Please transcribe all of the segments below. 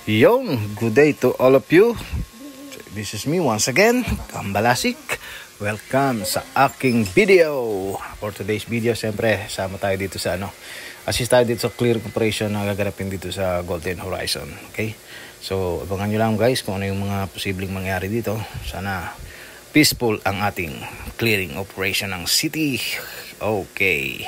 Yon, good day to all of you. This is me once again, Kambalasik. Welcome sa aking video. For today's video, siyempre, sama tayo dito sa assist tayo dito sa clearing operation na gaganapin dito sa Golden Horizon. Okay? So, abangan nyo lang guys kung ano yung mga posibleng mangyari dito. Sana peaceful ang ating clearing operation ng city. Okay.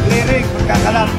Clearing, magkakalam.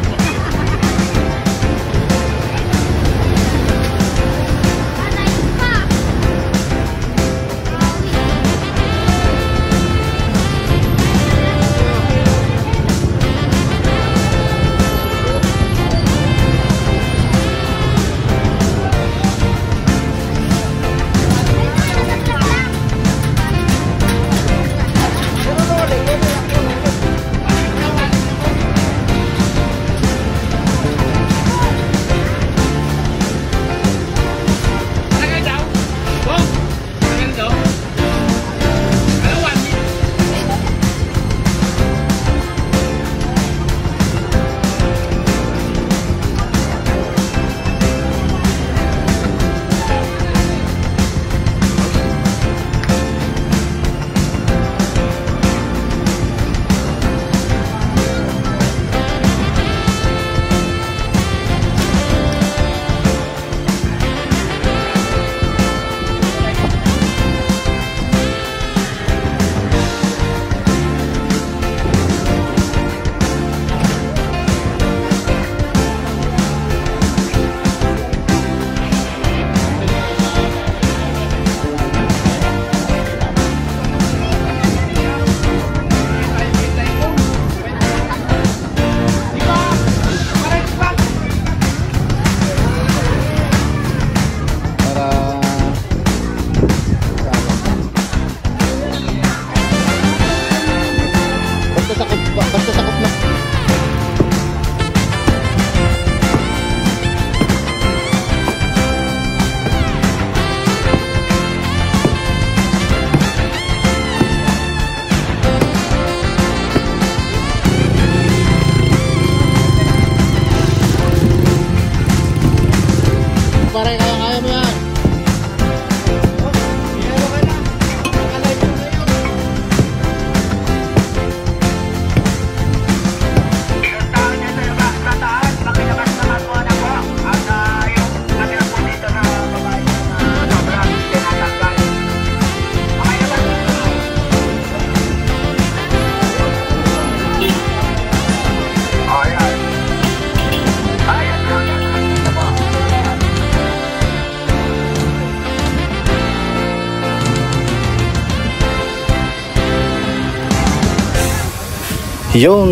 Yun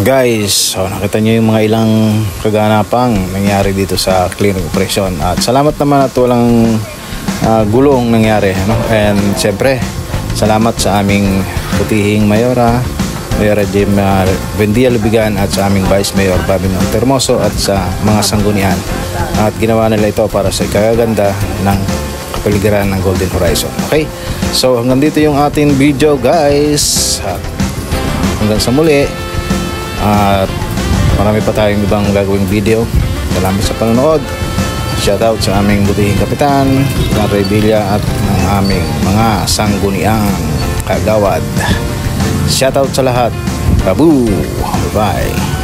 guys, so nakita nyo yung mga ilang kaganapang nangyari dito sa clearing operation. At salamat naman at walang gulong nangyari, and siyempre salamat sa aming putihing Mayora Jim Bendia Lubigan, at sa aming Vice Mayor Bobby Termoso, at sa mga sanggunian. At ginawa nila ito para sa ikagaganda ng kapaligiran ng Golden Horizon. Okay, so hanggang dito yung ating video guys. Hanggang sa muli, at marami pa tayong ibang gagawing video. Salamat sa panonood. Shoutout sa aming butihing kapitan, ng Rebilla, at ng aming mga sangguniang kagawad. Shoutout sa lahat. Babu! Bye-bye!